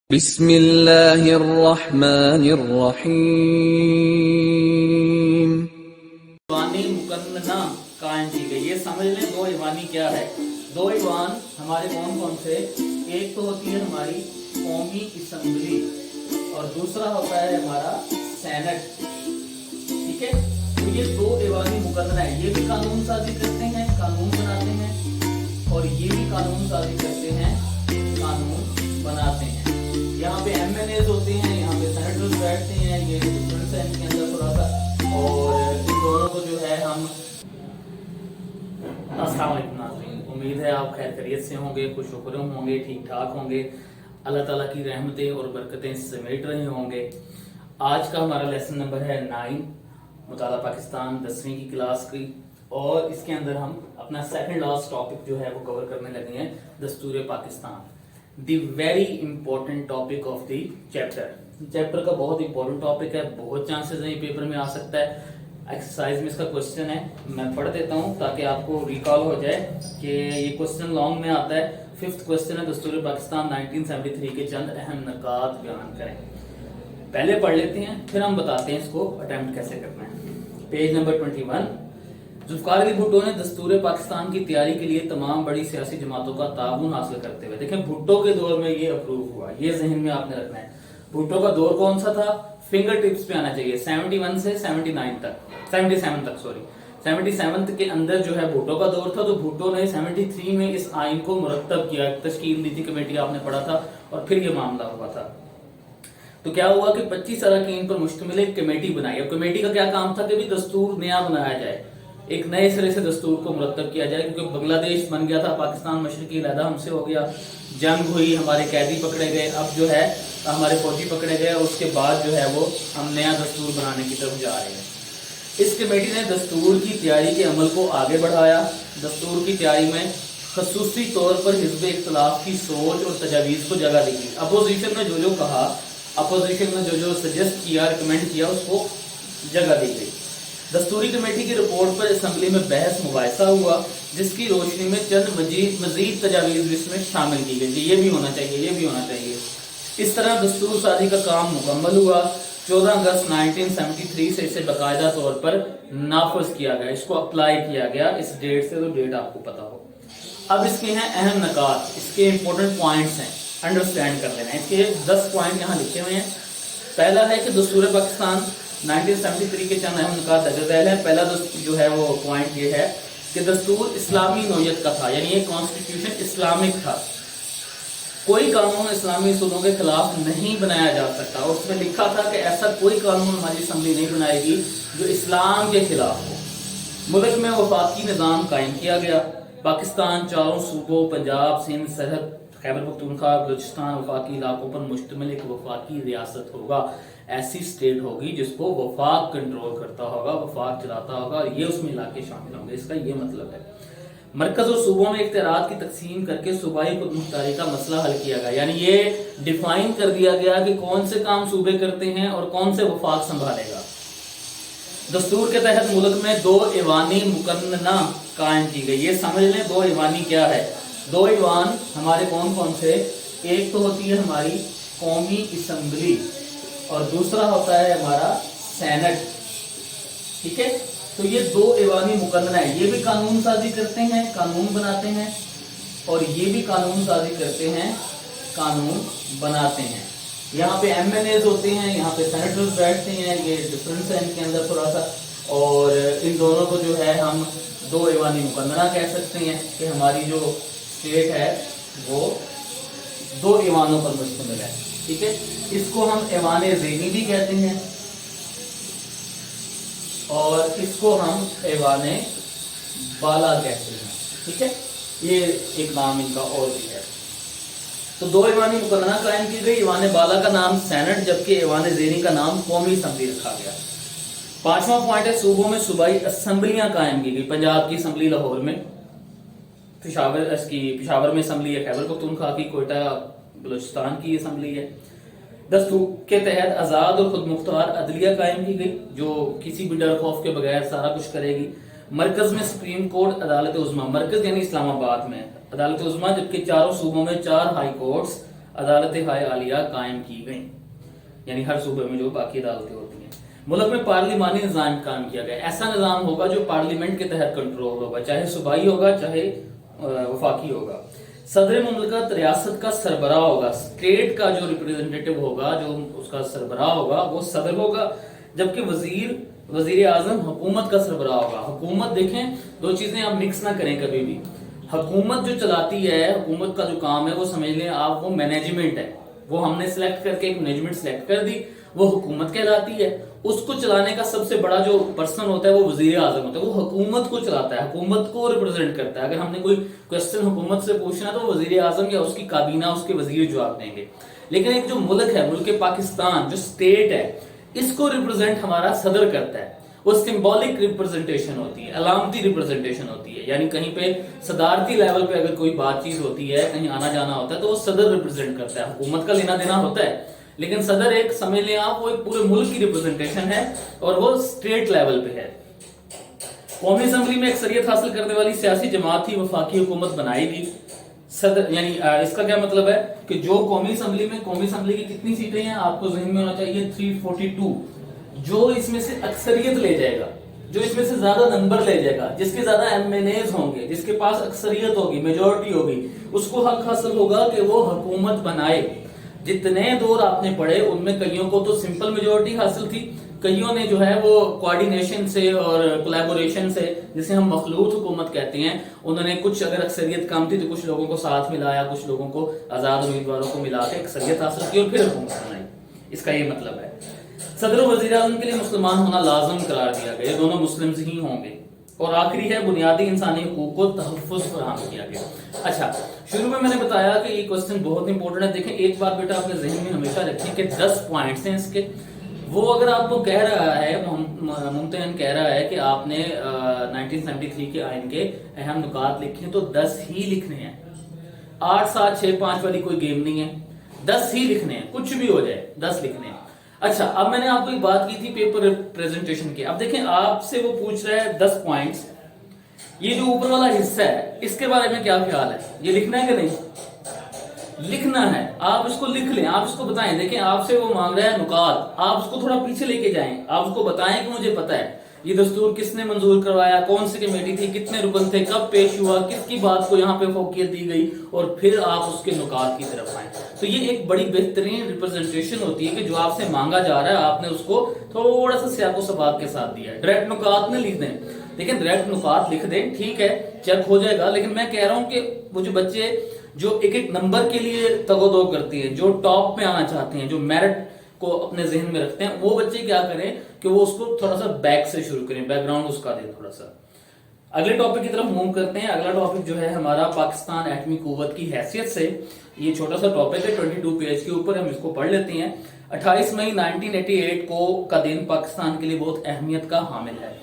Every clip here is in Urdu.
بسم اللہ الرحمن الرحیم۔ ایوانی مقننہ قائم کی گئی، یہ سمجھ لیں دو ایوانی کیا ہے۔ دو ایوان ہمارے کون کون سے؟ ایک تو ہوتی ہے ہماری قومی اسمبلی اور دوسرا ہوتا ہے ہمارا سینٹ، ٹھیک ہے۔ تو یہ دو ایوانی مقننہ ہے، یہ بھی قانون سازی کرتے ہیں، قانون بناتے ہیں، اور یہ بھی قانون سازی کرتے ہیں، قانون بناتے ہیں۔ یہاں پہ ایم این ایز ہوتے ہیں، یہاں پہ سینیٹرز بیٹھتے ہیں، یہ ڈفرنس ہے ان کے اندر تھوڑا سا، اور ان دونوں کو جو ہے ہم السلام علیکم ناظرین، امید ہے آپ خیر خیریت سے ہوں گے، خوش و خرم ہوں گے، ٹھیک ٹھاک ہوں گے، اللہ تعالیٰ کی رحمتیں اور برکتیں سمیٹ رہے ہوں گے۔ آج کا ہمارا لیسن نمبر ہے 9، مطالعہ پاکستان 10ویں کی کلاس کی، اور اس کے اندر ہم اپنا سیکنڈ لاسٹ ٹاپک جو ہے وہ کور کرنے لگے ہیں، دستور Pakistan, the very important topic of the chapter کا بہت امپورٹنٹ ٹاپک ہے، بہت چانسز ہیں یہ پیپر میں آ سکتا ہے۔ ایکسرسائز میں اس کا کوشچن ہے، میں پڑھ دیتا ہوں تاکہ آپ کو ریکال ہو جائے کہ یہ کوشچن لانگ میں آتا ہے۔ 5th کوشچن ہے، دستور پاکستان 1973 کے چند اہم نکات بیان کریں۔ پہلے پڑھ لیتے ہیں پھر ہم بتاتے ہیں اس کو اٹیمپٹ کیسے کرنا ہے۔ پیج نمبر 21، ذوالفقار علی بھٹو نے دستور پاکستان کی تیاری کے لیے تمام بڑی سیاسی جماعتوں کا تعاون حاصل کرتے ہوئے، دیکھیں بھٹو کے دور میں یہ اپروو ہوا، یہ ذہن میں آپ نے رکھنا ہے۔ بھٹو کا دور کون سا تھا؟ فنگر ٹپس پہ آنا چاہیے، 71 سے 79 تک، 77 کے اندر جو ہے بھٹو کا دور تھا۔ تو بھٹو نے 73 میں اس آئین کو مرتب کیا، تشکیل دی تھی کمیٹی، آپ نے پڑھا تھا، اور پھر یہ معاملہ ہوا تھا۔ تو کیا ہوا کہ 25 اراکین پر مشتمل ایک کمیٹی بنائی۔ اب کمیٹی کا کیا کام تھا کہ بھی دستور نیا بنایا جائے، ایک نئے سرے سے دستور کو مرتب کیا جائے، کیونکہ بنگلہ دیش بن گیا تھا، پاکستان مشرقی علیحدہ ہم سے ہو گیا، جنگ ہوئی، ہمارے قیدی پکڑے گئے، اب جو ہے ہمارے فوجی پکڑے گئے، اور اس کے بعد جو ہے وہ ہم نیا دستور بنانے کی طرف جا رہے ہیں۔ اس کمیٹی نے دستور کی تیاری کے عمل کو آگے بڑھایا۔ دستور کی تیاری میں خصوصی طور پر حزب اختلاف کی سوچ اور تجاویز کو جگہ دی گئی۔ اپوزیشن نے جو کہا، اپوزیشن نے جو سجیسٹ کیا، ریکمینڈ کیا، اس کو جگہ دی گئی۔ دستوری کمیٹی کی رپورٹ پر اسمبلی میں بحث مباحثہ ہوا، جس کی روشنی میں چند مزید تجاویز اس میں شامل کی گئی، یہ بھی ہونا چاہیے، یہ بھی ہونا چاہیے۔ اس طرح دستور سازی کا کام مکمل ہوا۔ 14 اگست 1973 سے اسے باقاعدہ طور پر نافذ کیا گیا، اس کو اپلائی کیا گیا، اس ڈیٹ سے، تو ڈیٹ آپ کو پتا ہو۔ اب اس کے ہیں اہم نکات، اس کے امپورٹنٹ پوائنٹس ہیں، انڈرسٹینڈ کر لینا ہے۔ اس کے 10 پوائنٹ یہاں لکھے ہوئے ہیں۔ پہلا ہے کہ دستور پاکستان 1973 کے چند اہم نکات درج ذیل ہیں۔ پہلا جو ہے وہ پوائنٹ یہ ہے کہ دستور اسلامی نوعیت کا تھا، یعنی یہ کانسٹیٹیوشن اسلامک تھا، کوئی قانون اسلامی اصولوں کے خلاف نہیں بنایا جا سکتا، اور اس میں لکھا تھا کہ ایسا کوئی قانون ہماری اسمبلی نہیں بنائے گی جو اسلام کے خلاف ہو۔ ملک میں وفاقی نظام قائم کیا گیا۔ پاکستان چاروں صوبوں، پنجاب، سندھ، سرحد، خیبر پختونخوا، بلوچستان وفاقی علاقوں پر مشتمل ایک وفاقی ریاست ہوگا، ایسی اسٹیٹ ہوگی جس کو وفاق کنٹرول کرتا ہوگا، وفاق چلاتا ہوگا، یہ اس میں علاقے شامل ہوں گے، اس کا یہ مطلب ہے۔ مرکز اور صوبوں میں اختیارات کی تقسیم کر کے صوبائی خود مختاری کا مسئلہ حل کیا گیا، یعنی یہ ڈیفائن کر دیا گیا کہ کون سے کام صوبے کرتے ہیں اور کون سے وفاق سنبھالے گا۔ دستور کے تحت ملک میں 2 ایوانی مقننہ قائم کی گئی، یہ سمجھ لیں 2 ایوانی کیا ہے۔ 2 ایوان ہمارے کون کون سے؟ ایک تو ہوتی ہے ہماری قومی اسمبلی اور دوسرا ہوتا ہے ہمارا سینٹ، ٹھیک ہے۔ تو یہ 2 ایوانی مقننہ ہیں، یہ بھی قانون سازی کرتے ہیں، قانون بناتے ہیں، اور یہ بھی قانون سازی کرتے ہیں، قانون بناتے ہیں۔ یہاں پہ ایم این ایز ہوتے ہیں، یہاں پہ سینیٹرز بیٹھتے ہیں، یہ ڈفرنس ہے ان کے اندر تھوڑا سا، اور ان دونوں کو جو ہے ہم 2 ایوانی مقننہ کہہ سکتے ہیں کہ ہماری جو اسٹیٹ ہے وہ 2 ایوانوں پر مشتمل ہے، ٹھیک ہے۔ اس کو ہم ایوان ذیلی بھی کہتے ہیں، اور اس کو ہم ایوان بالا کہتے ہیں، ٹھیک ہے، یہ ایک نام ان کا اور بھی ہے۔ تو 2 ایوانی مقننہ قائم کی گئی، ایوان بالا کا نام سینٹ، جبکہ ایوان ذیلی کا نام قومی اسمبلی رکھا گیا۔ 5واں پوائنٹ ہے صوبوں میں صوبائی اسمبلیاں قائم کی گئی۔ پنجاب کی اسمبلی لاہور میں، پشاور میں اسمبلی ہے، خیبر پختونخوا کی کوئٹہ بلوچستان کی اسمبلی ہے۔ دستور کے تحت آزاد اور خود مختار عدلیہ قائم کی گئی، جو کسی بھی ڈر خوف کے بغیر سارا کچھ کرے گی۔ مرکز میں سپریم کورٹ، عدالت عظمیٰ، مرکز یعنی اسلام آباد میں عدالت عظمیٰ، جبکہ چاروں صوبوں میں 4 ہائی کورٹس عدالت ہائے عالیہ قائم کی گئیں، یعنی ہر صوبے میں جو باقی عدالتیں ہوتی ہیں۔ ملک میں پارلیمانی نظام قائم کیا گیا، ایسا نظام ہوگا جو پارلیمنٹ کے تحت کنٹرول ہوگا، چاہے صوبائی ہوگا چاہے وفاقی ہوگا۔ صدر مملکت ریاست کا سربراہ ہوگا، اسٹیٹ کا جو ریپرزینٹیٹو ہوگا، جو اس کا سربراہ ہوگا وہ صدر ہوگا، جبکہ وزیر اعظم حکومت کا سربراہ ہوگا۔ حکومت دیکھیں، دو چیزیں آپ مکس نہ کریں کبھی بھی۔ حکومت جو چلاتی ہے، حکومت کا جو کام ہے وہ سمجھ لیں آپ وہ مینجمنٹ ہے، وہ ہم نے سلیکٹ کر کے ایک مینجمنٹ سلیکٹ کر دی، وہ حکومت کہلاتی ہے۔ اس کو چلانے کا سب سے بڑا جو پرسن ہوتا ہے وہ وزیر اعظم ہوتا ہے، وہ حکومت کو چلاتا ہے، حکومت کو ریپرزینٹ کرتا ہے۔ اگر ہم نے کوئی کوشچن حکومت سے پوچھنا تو وزیر اعظم یا اس کی کابینہ، اس کے وزیر جواب دیں گے۔ لیکن ایک جو ملک ہے، ملک پاکستان جو اسٹیٹ ہے، اس کو ریپرزینٹ ہمارا صدر کرتا ہے۔ وہ سمبولک ریپرزنٹیشن ہوتی ہے، علامتی ریپرزنٹیشن ہوتی ہے، یعنی کہیں پہ صدارتی لیول پہ اگر کوئی بات چیز ہوتی ہے، کہیں آنا جانا ہوتا ہے تو وہ صدر ریپرزینٹ کرتا ہے، حکومت کا لینا دینا ہوتا ہے، لیکن صدر ایک سمجھ لیں آپ وہ ایک پورے ملک کی ریپرزنٹیشن ہے اور وہ اسٹیٹ لیول پہ ہے۔ قومی اسمبلی میں اکثریت حاصل کرنے والی سیاسی جماعت ہی وفاقی حکومت بنائے گی۔ صدر یعنی اس کا کیا مطلب ہے کہ جو قومی اسمبلی کی کتنی سیٹیں ہیں آپ کو ذہن میں ہونا چاہیے 342، جو اس میں سے اکثریت لے جائے گا، جو اس میں سے زیادہ نمبر لے جائے گا، جس کے زیادہ ایم این ایز ہوں گے، جس کے پاس اکثریت ہوگی، میجورٹی ہوگی، اس کو حق حاصل ہوگا کہ وہ حکومت بنائے۔ جتنے دور آپ نے پڑھے ان میں کئیوں کو تو سمپل میجورٹی حاصل تھی، کئیوں نے جو ہے وہ کوارڈینیشن سے اور کولیبوریشن سے، جسے ہم مخلوط حکومت کہتے ہیں، انہوں نے کچھ اگر اکثریت کم تھی تو کچھ لوگوں کو ساتھ ملایا، کچھ لوگوں کو آزاد امیدواروں کو ملا کے اکثریت حاصل کی اور پھر حکومت بنائی۔ اس کا یہ مطلب ہے۔ صدر و وزیر اعظم کے لیے مسلمان ہونا لازم قرار دیا گیا، یہ دونوں مسلمز ہی ہوں گے۔ اور آخری ہے بنیادی انسانی حقوق کو تحفظ فراہم کیا گیا۔ اچھا، شروع میں نے بتایا کہ یہ کوسچن بہت امپورٹنٹ ہے۔ دیکھیں ایک بات بیٹا اپنے ذہن میں ہمیشہ رکھیں کہ 10 پوائنٹس ہیں اس کے، وہ اگر آپ کو کہہ رہا ہے، ممتحن کہہ رہا ہے کہ آپ نے 1973 کے آئین کے اہم نکات لکھے ہیں تو 10 ہی لکھنے ہیں، 8 7 6 5 والی کوئی گیم نہیں ہے، 10 ہی لکھنے ہیں، کچھ بھی ہو جائے 10 لکھنے ہیں۔ اچھا، اب میں نے آپ کو ایک بات کی تھی پیپر پریزنٹیشن کی، اب دیکھیں آپ سے وہ پوچھ رہا ہے 10 پوائنٹس، یہ جو اوپر والا حصہ ہے اس کے بارے میں کیا خیال ہے؟ یہ لکھنا ہے کہ نہیں؟ لکھنا ہے، آپ اس کو لکھ لیں، آپ اس کو بتائیں۔ دیکھیں آپ سے وہ مانگ رہا ہے نکات، آپ اس کو تھوڑا پیچھے لے کے جائیں، آپ اس کو بتائیں کہ مجھے پتا ہے یہ دستور کس نے منظور کروایا، کون سی کمیٹی تھی، کتنے رکن تھے، کب پیش ہوا، کس کی بات کو یہاں پہ فوقیت دی گئی، اور پھر آپ اس کے نکات کی طرف آئیں۔ تو یہ ایک بڑی بہترین ریپرزنٹیشن ہوتی ہے کہ جو آپ سے مانگا جا رہا ہے آپ نے اس کو تھوڑا سا سیاق و سباق کے ساتھ دیا ہے، ڈائریکٹ نکات نہیں لکھ دیں۔ لیکن ڈائریکٹ نکات لکھ دیں، ٹھیک ہے، چیک ہو جائے گا، لیکن میں کہہ رہا ہوں کہ وہ جو بچے جو ایک ایک نمبر کے لیے تگ و دو کرتے ہیں، جو ٹاپ میں آنا چاہتے ہیں، جو میرٹ کو اپنے ذہن میں رکھتے ہیں، وہ بچے کیا کریں کہ وہ اس کو تھوڑا سا بیک سے شروع کریں، بیک گراؤنڈ اس کا دیں تھوڑا سا۔ اگلے ٹاپک کی طرف موو کرتے ہیں۔ اگلا ٹاپک جو ہے ہمارا پاکستان ایٹمی قوت کی حیثیت سے، یہ چھوٹا سا ٹاپک ہے 22 پیج کے اوپر، ہم اس کو پڑھ لیتے ہیں۔ 28 مئی 1988 کا دن پاکستان کے لیے بہت اہمیت کا حامل ہے۔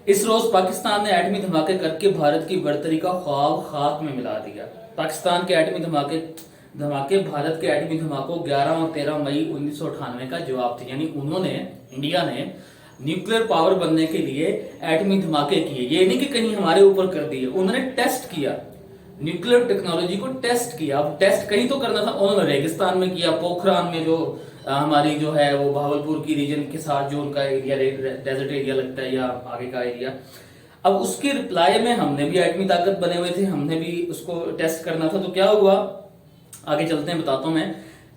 اس روز پاکستان نے ایٹمی دھماکے کر کے بھارت کی برتری کا خواب خاک میں ملا دیا۔ پاکستان کے ایٹمی دھماکے بھارت کے ایٹمی دھماکوں 11 اور 13 مئی 1998 کا جواب تھے، یعنی انڈیا نے نیوکلیر پاور بننے کے لیے ایٹمی دھماکے کیے۔ یہ نہیں کہ کہیں ہمارے اوپر کر دیے، انہوں نے ٹیسٹ کیا، نیوکلیر ٹیکنالوجی کو ٹیسٹ کیا۔ اب ٹیسٹ کہیں تو کرنا تھا، انہوں نے ریگستان میں کیا، پوکھران میں جو ہماری جو ہے وہ بھاولپور کی ریجن کے ساتھ جو ان کا ایریا ڈیزرٹ ایریا لگتا ہے یا آگے کا ایریا، اب اس کے رپلائی میں ہم نے بھی ایٹمی طاقت بنے ہوئے تھے، ہم نے بھی اس کو ٹیسٹ کرنا تھا۔ تو کیا ہوا، آگے چلتے ہیں بتاتا ہوں میں۔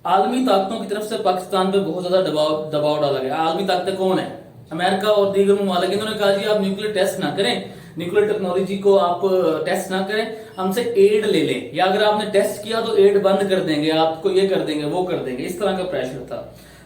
عالمی طاقتوں کی طرف سے پاکستان پہ بہت زیادہ دباؤ ڈالا گیا۔ عالمی طاقتیں کون ہیں؟ امریکہ اور دیگر ممالک، انہوں نے کہا جی آپ نیوکلیر ٹیسٹ نہ کریں، نیوکلیر ٹیکنالوجی کو آپ ٹیسٹ نہ کریں، ہم سے ایڈ لے لیں، یا اگر آپ نے ٹیسٹ کیا تو ایڈ بند کر دیں گے، آپ کو یہ کر دیں گے وہ کر دیں گے، اس طرح کا پریشر تھا۔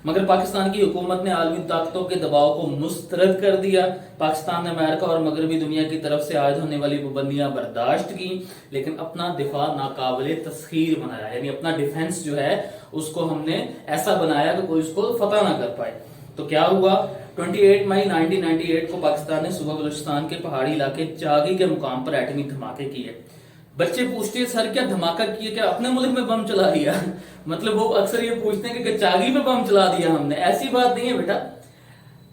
مگر پاکستان کی حکومت نے عالمی طاقتوں کے دباؤ کو مسترد کر دیا۔ پاکستان نے امریکہ اور مغربی دنیا کی طرف سے عائد ہونے والی پابندیاں برداشت کی، لیکن اپنا دفاع ناقابل تسخیر بنایا، یعنی اپنا ڈیفنس جو ہے اس کو ہم نے ایسا بنایا کہ کوئی اس کو فتح نہ کر پائے۔ تو کیا ہوا، 28 مئی 1998 کو پاکستان نے صوبہ بلوچستان کے پہاڑی علاقے چاگی کے مقام پر ایٹمی دھماکے کیے۔ بچے پوچھتے ہیں سر کیا دھماکہ کیا، کیا اپنے ملک میں بم چلا دیا؟ مطلب وہ اکثر یہ پوچھتے ہیں کہ چاگی میں بم چلا دیا ہم نے، ایسی بات نہیں ہے بیٹا۔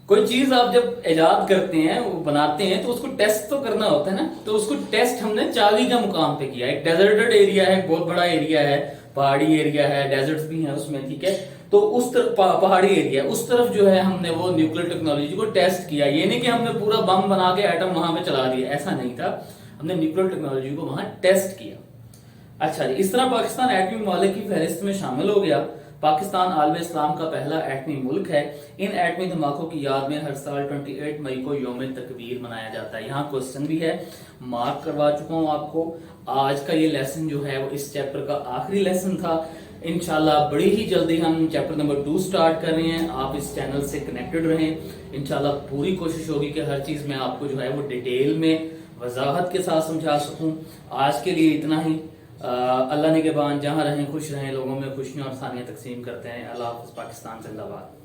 کوئی چیز آپ جب ایجاد کرتے ہیں، وہ بناتے ہیں تو اس کو ٹیسٹ تو کرنا ہوتا ہے نا، تو اس کو ٹیسٹ ہم نے چاگی کا مقام پہ کیا۔ ایک ڈیزرٹڈ ایریا ہے، ایک بہت بڑا ایریا ہے پہاڑی ایریا ہے, ڈیزرٹس بھی ہیں اس میں, ٹھیک ہے. تو اس طرف پہاڑی ایریا, اس طرف جو ہے ہم نے وہ نیوکلیر ٹیکنالوجی کو ٹیسٹ کیا. یہ نہیں کہ ہم نے پورا بم بنا کے ایٹم وہاں پہ چلا دیا, ایسا نہیں تھا, ہم نے نیوکلیر ٹیکنالوجی کو وہاں ٹیسٹ کیا. اچھا جی, اس طرح پاکستان ایٹمی ممالک کی فہرست میں شامل ہو گیا. پاکستان عالم اسلام کا پہلا ایٹمی ملک ہے. ان ایٹمی دھماکوں کی یاد میں ہر سال 28 مئی کو یوم تکبیر منایا جاتا ہے. یہاں کوسچن بھی ہے, مارک کروا چکا ہوں آپ کو. آج کا یہ لیسن جو ہے وہ اس چیپٹر کا آخری لیسن تھا. انشاءاللہ بڑی ہی جلدی ہم چیپٹر نمبر 2 سٹارٹ کر رہے ہیں. آپ اس چینل سے کنیکٹڈ رہیں. انشاءاللہ پوری کوشش ہوگی کہ ہر چیز میں آپ کو جو ہے وہ ڈیٹیل میں وضاحت کے ساتھ سمجھا سکوں. آج کے لیے اتنا ہی. اللہ نگہبان, جہاں رہیں خوش رہیں, لوگوں میں خوشیاں اور آسانیاں تقسیم کرتے ہیں. اللہ حافظ. پاکستان زندہ باد.